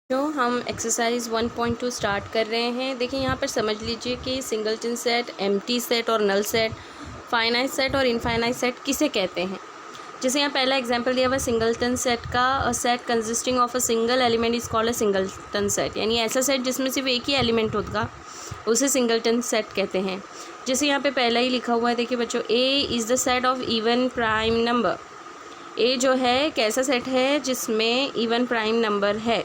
जो हम exercise 1.2 start कर रहे हैं। देखिए यहाँ पर समझ लीजिए कि सिंगलटन सेट, एम्प्टी सेट और नल सेट, फाइनाइट सेट और इनफाइनाइट सेट किसे कहते हैं। जैसे यहाँ पहला एग्जांपल दिया हुआ सिंगलटन सेट का, a set consisting of a single element is called a singleton set, यानी ऐसा सेट जिसमें सिर्फ एक ही एलिमेंट होगा उसे सिंगलटन सेट कहते हैं। जैसे यहाँ पे पहला ही लिखा हुआ है, देखिए बच्चों, A is the set of even prime number. A जो है कैसा सेट है जिसमें इवन प्राइम नंबर है।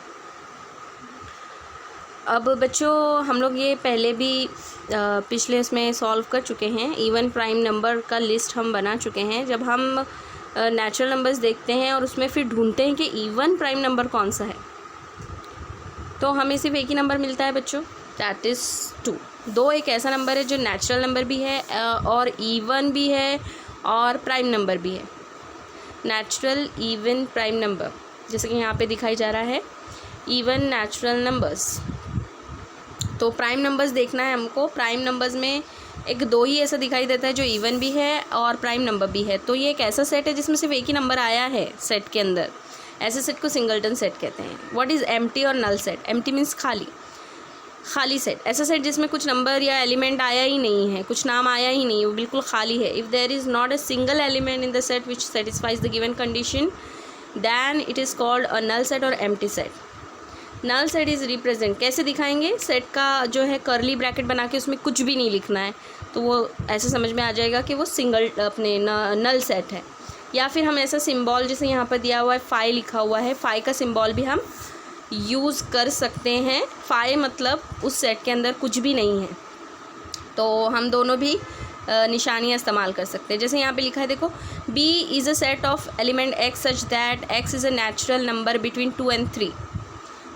अब बच्चों हम लोग ये पहले भी पिछले इसमें सॉल्व कर चुके हैं। इवन प्राइम नंबर का लिस्ट हम बना चुके हैं। जब हम नेचुरल नंबर्स देखते हैं और उसमें फिर ढूंढते हैं कि इवन प्राइम नंबर कौन सा है, तो हमें सिर्फ एक ही नंबर मिलता है बच्चों, दैट इज़ 2। 2 एक ऐसा नंबर है जो नेचुरल नंबर भी है और इवन भी है और प्राइम नंबर भी है। नेचुरल, इवन, प्राइम नंबर, जैसे कि यहाँ पे दिखाई जा रहा है इवन नेचुरल नंबर्स। तो प्राइम नंबर्स देखना है हमको। प्राइम नंबर्स में एक 2 ही ऐसा दिखाई देता है जो इवन भी है और प्राइम नंबर भी है। तो ये एक ऐसा सेट है जिसमें सिर्फ एक ही नंबर आया है सेट के अंदर। ऐसे सेट को सिंगलटन सेट कहते हैं। व्हाट इज़ एम्प्टी और नल सेट? एम्प्टी मीन्स खाली, खाली सेट। ऐसा सेट जिसमें कुछ नंबर या एलिमेंट आया ही नहीं है, कुछ नाम आया ही नहीं है, वो बिल्कुल खाली है। If there is not a single element in the set which satisfies the given condition, then it is called a null set और empty set. Null set is represent, कैसे दिखाएंगे? सेट का जो है कर्ली ब्रैकेट बना के उसमें कुछ भी नहीं लिखना है, तो वो ऐसे समझ में आ जाएगा कि वो सिंगल अपने नल सेट है। या फिर हम ऐसा सिंबल, जैसे यहाँ पर दिया हुआ है फाई लिखा हुआ है, फाई का सिंबल भी हम यूज़ कर सकते हैं। फाई मतलब उस सेट के अंदर कुछ भी नहीं है, तो हम दोनों भी निशानियाँ इस्तेमाल कर सकते हैं। जैसे यहाँ पे लिखा है, देखो, B is a set of element x such that x is a natural number between 2 and 3।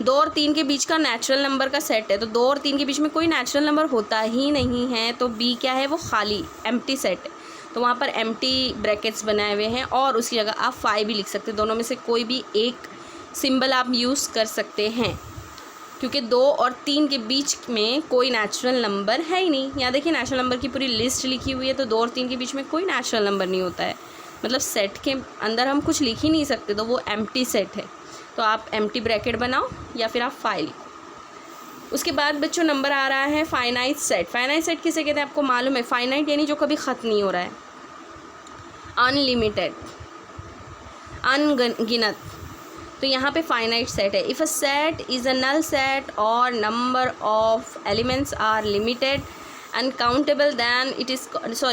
2 और 3 के बीच का नेचुरल नंबर का सेट है। तो 2 और 3 के बीच में कोई नेचुरल नंबर होता ही नहीं है, तो बी क्या है? वो खाली एम्प्टी सेट है। तो वहाँ पर एम्प्टी ब्रैकेट्स बनाए हुए हैं और उसकी जगह आप 5 भी लिख सकते हैं। दोनों में से कोई भी एक सिंबल आप यूज़ कर सकते हैं, क्योंकि 2 और 3 के बीच में कोई नेचुरल नंबर है ही नहीं। यहाँ देखिए नेचुरल नंबर की पूरी लिस्ट लिखी हुई है, तो 2 और 3 के बीच में कोई नेचुरल नंबर नहीं होता है। मतलब सेट के अंदर हम कुछ लिख ही नहीं सकते, तो वो एम्प्टी सेट है। तो आप एम्प्टी ब्रैकेट बनाओ या फिर आप फाइल लिखो। उसके बाद बच्चों नंबर आ रहा है फाइनाइट सेट। फाइनाइट सेट किसे कहते हैं आपको मालूम है? फाइनाइट यानी जो कभी ख़त्म नहीं हो रहा है, अनलिमिटेड, अनगिनत। तो यहाँ पे फाइनाइट सेट है। If a set is a null set और number of elements are limited and countable, then it is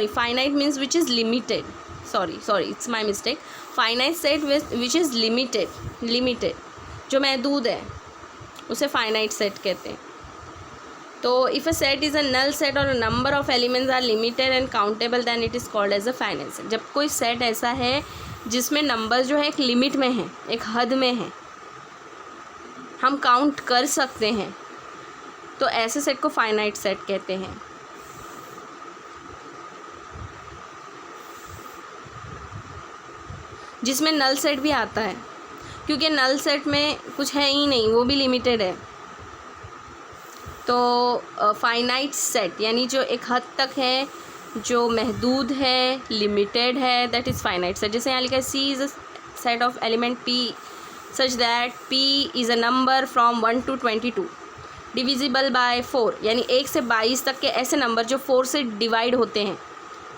finite means which is limited, sorry it's my mistake, finite set which is limited, जो महदूद है उसे finite set कहते हैं। तो if a set is a null set or a number of elements are limited and countable, then it is called as a finite set। जब कोई set ऐसा है जिसमें नंबर जो है एक लिमिट में है, एक हद में है, हम काउंट कर सकते हैं, तो ऐसे सेट को फाइनाइट सेट कहते हैं। जिसमें नल सेट भी आता है, क्योंकि नल सेट में कुछ है ही नहीं, वो भी लिमिटेड है। तो फाइनाइट सेट यानी जो एक हद तक है, जो महदूद है, लिमिटेड है, दैट इज़ फाइनाइट सेट। जैसे यहाँ लिखा है C is a set of element P such that P is a number from 1 to 22 divisible by 4, यानी 1 से 22 तक के ऐसे नंबर जो 4 से डिवाइड होते हैं।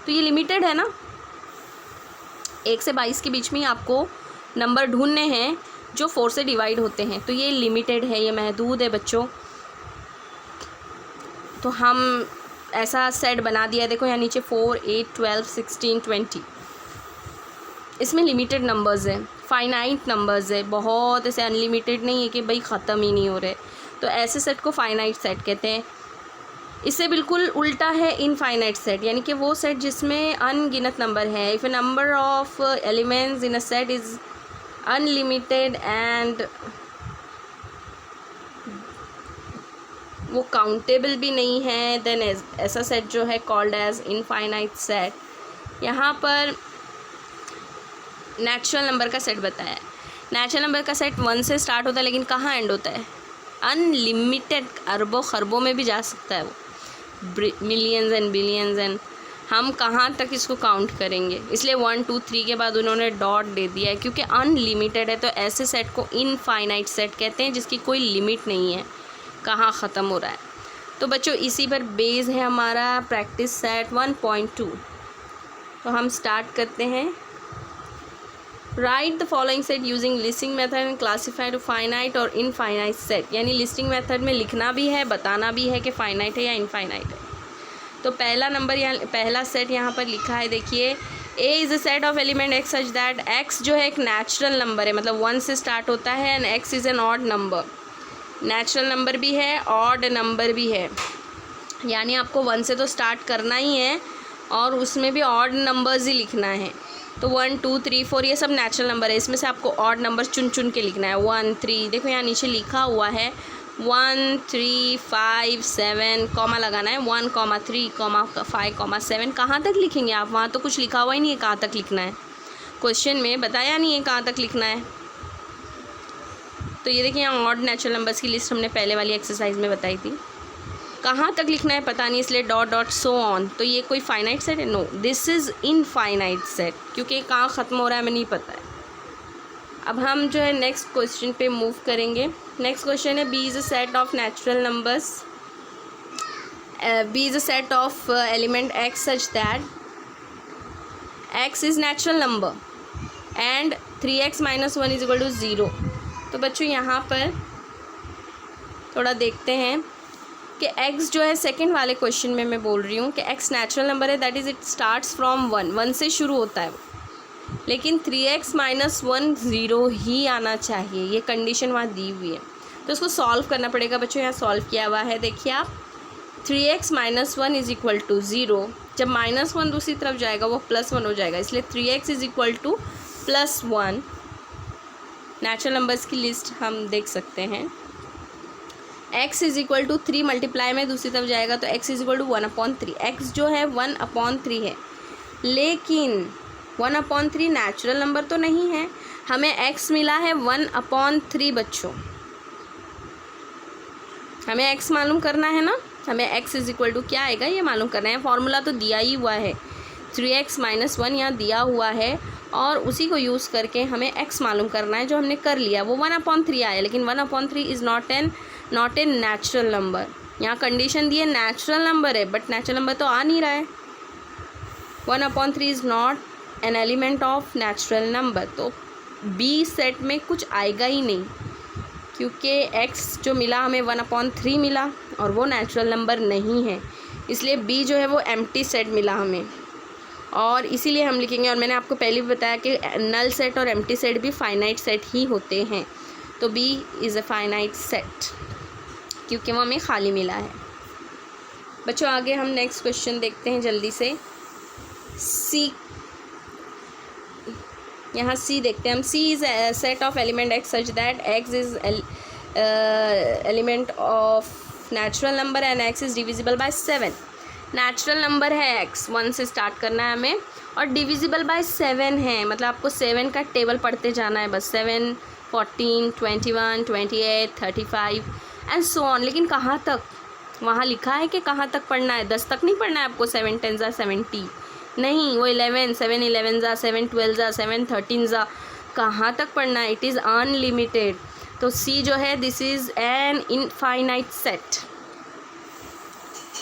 तो ये लिमिटेड है ना, 1 से 22 के बीच में ही आपको नंबर ढूंढने हैं जो 4 से डिवाइड होते हैं, तो ये लिमिटेड है, ये महदूद है बच्चों। तो हम ऐसा सेट बना दिया, देखो यहाँ नीचे 4, 8, 12, 16, 20, इसमें लिमिटेड नंबर्स है, फाइनाइट नंबर्स है, बहुत ऐसे अनलिमिटेड नहीं है कि भाई ख़त्म ही नहीं हो रहे। तो ऐसे सेट को फाइनाइट सेट कहते हैं। इससे बिल्कुल उल्टा है इनफाइनाइट सेट, यानी कि वो सेट जिसमें अनगिनत नंबर है। If A number of elements in a set is unlimited and वो काउंटेबल भी नहीं है, देन ऐसा सेट जो है कॉल्ड एज इनफाइनाइट सेट। यहाँ पर नेचुरल नंबर का सेट बताया है। नेचुरल नंबर का सेट 1 से स्टार्ट होता है, लेकिन कहाँ एंड होता है? अनलिमिटेड, अरबों खरबों में भी जा सकता है वो, मिलियंस एंड बिलियंस एंड हम कहाँ तक इसको काउंट करेंगे, इसलिए 1 2 3 के बाद उन्होंने डॉट दे दिया है, क्योंकि अनलिमिटेड है। तो ऐसे सेट को इनफाइनाइट सेट कहते हैं जिसकी कोई लिमिट नहीं है कहाँ ख़त्म हो रहा है। तो बच्चों इसी पर बेस है हमारा प्रैक्टिस सेट 1.2। तो हम स्टार्ट करते हैं। Write the following set using listing method and classify to finite और इनफाइनाइट सेट, यानी लिस्टिंग मेथड में लिखना भी है, बताना भी है कि फाइनाइट है या इनफाइनाइट है। तो पहला नंबर यहाँ, पहला सेट यहाँ पर लिखा है, देखिए A is a set of element x such that x जो है एक नेचुरल नंबर है, मतलब 1 से स्टार्ट होता है, and x is an odd number. Natural number भी है, ऑड नंबर भी है, यानी आपको 1 से तो स्टार्ट करना ही है और उसमें भी ऑड नंबर्स ही लिखना है। तो 1 2 3 4 ये सब नेचुरल नंबर है, इसमें से आपको ऑड नंबर चुन चुन के लिखना है। 1 3, देखो यहाँ नीचे लिखा हुआ है 1 3 5 7, कॉमा लगाना है 1 3 5 7। कहाँ तक लिखेंगे आप, वहाँ तो कुछ लिखा हुआ ही नहीं है कहाँ तक लिखना है, क्वेश्चन में बताया नहीं है कहाँ तक लिखना है। तो ये देखिए यहाँ ऑड नेचुरल नंबर्स की लिस्ट हमने पहले वाली एक्सरसाइज में बताई थी, कहाँ तक लिखना है पता नहीं, इसलिए डॉट डॉट सो ऑन। तो ये कोई फाइनाइट सेट है? No, this is infinite set, क्योंकि कहाँ ख़त्म हो रहा है हमें नहीं पता है। अब हम जो है नेक्स्ट क्वेश्चन पे मूव करेंगे। नेक्स्ट क्वेश्चन है B is a set of natural numbers, B is a set of element x such that x is natural number and 3x - 1 is equal to 0। तो बच्चों यहाँ पर थोड़ा देखते हैं कि x जो है सेकंड वाले क्वेश्चन में मैं बोल रही हूँ कि x नेचुरल नंबर है, that is it starts from 1 से शुरू होता है, लेकिन 3x - 1 0 ही आना चाहिए, ये कंडीशन वहाँ दी हुई है। तो इसको सॉल्व करना पड़ेगा बच्चों, यहाँ सॉल्व किया हुआ है, देखिए आप 3x - 1 इज़ इक्वल टू 0, जब -1 दूसरी तरफ जाएगा वो +1 हो जाएगा, इसलिए 3x is equal to +1। Natural numbers की लिस्ट हम देख सकते हैं। x is equal to 3 multiply में दूसरी तरफ जाएगा तो x is equal to 1/3। x जो है 1/3 है, लेकिन 1/3 नेचुरल नंबर तो नहीं है, हमें x मिला है 1/3 बच्चों। हमें x मालूम करना है ना, हमें x इज़ इक्वल टू क्या आएगा ये मालूम करना है। फॉर्मूला तो दिया ही हुआ है, 3x - 1 यहाँ दिया हुआ है और उसी को यूज़ करके हमें x मालूम करना है, जो हमने कर लिया। वो 1/3 आया, लेकिन 1/3 is not a natural number. यहाँ कंडीशन दी है नेचुरल नंबर है, बट नेचुरल नंबर तो आ नहीं रहा है। 1/3 is not an element of natural number, तो बी सेट में कुछ आएगा ही नहीं, क्योंकि x जो मिला हमें 1/3 मिला और वो नेचुरल नंबर नहीं है, इसलिए बी जो है वो एम्प्टी सेट मिला हमें, और इसीलिए हम लिखेंगे। और मैंने आपको पहले भी बताया कि नल सेट और एम्प्टी सेट भी फाइनाइट सेट ही होते हैं, तो B is a finite set क्योंकि वो हमें खाली मिला है। बच्चों आगे हम नेक्स्ट क्वेश्चन देखते हैं जल्दी से। सी, यहाँ सी देखते हैं हम। C is a set of element x such that x is element of natural number and x is divisible by 7। Natural number है x, 1 से स्टार्ट करना है हमें, और डिविजिबल बाय 7 है, मतलब आपको 7 का टेबल पढ़ते जाना है बस, 7 14 21 28 35 एंड सो ऑन। लेकिन कहाँ तक, वहाँ लिखा है कि कहाँ तक पढ़ना है, 10 तक नहीं पढ़ना है आपको, 7 10 70 नहीं, वो 11 7 11 7 12 7 13 कहाँ तक पढ़ना है, इट इज़ अनलिमिटेड। तो सी जो है this is an infinite set.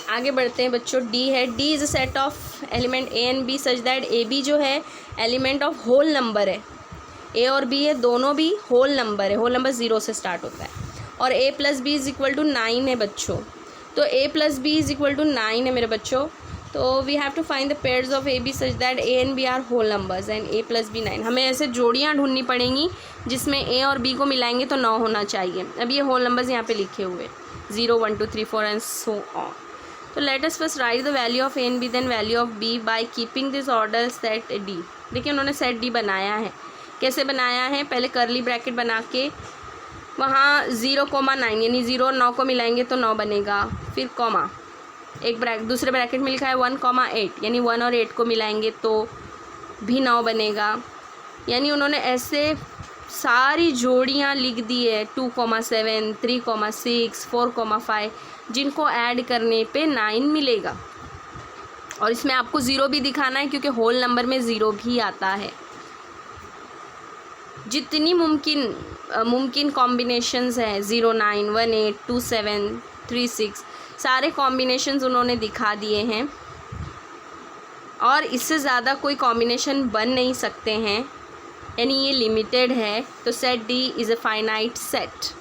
आगे बढ़ते हैं बच्चों। डी है, D is a set of element A and B such that A B जो है एलिमेंट ऑफ होल नंबर है, ए और बी है दोनों भी होल नंबर है, होल नंबर 0 से स्टार्ट होता है, और a + b is equal to 9 है बच्चों। तो a + b is equal to 9 है मेरे बच्चों। तो we have to find the pairs of A B such that A and B are whole numbers and a + b 9। हमें ऐसे जोड़ियाँ ढूंढनी पड़ेंगी जिसमें a और b को मिलाएंगे तो 9 होना चाहिए। अब ये होल नंबर्स यहाँ पे लिखे हुए 0 1 2 3 4 एंड सो ऑन। तो let us first write the value of A and B then value of B by keeping this order set D. देखिए उन्होंने सेट डी बनाया है, कैसे बनाया है, पहले करली ब्रैकेट बना के वहाँ 0,9 यानी 0 और 9 को मिलाएंगे तो 9 बनेगा, फिर कॉमा, एक दूसरे ब्रैकेट में लिखा है 1,8 यानी 1 और 8 को मिलाएंगे तो भी 9 बनेगा। यानी उन्होंने ऐसे सारी जोड़ियाँ लिख दी है 2,7 3,6 4,5 जिनको ऐड करने पे 9 मिलेगा। और इसमें आपको ज़ीरो भी दिखाना है क्योंकि होल नंबर में ज़ीरो भी आता है। जितनी मुमकिन कॉम्बिनेशंस हैं 09, 18, 27, 36 सारे कॉम्बिनेशंस उन्होंने दिखा दिए हैं और इससे ज़्यादा कोई कॉम्बिनेशन बन नहीं सकते हैं, यानी ये लिमिटेड है। तो set D is a finite set.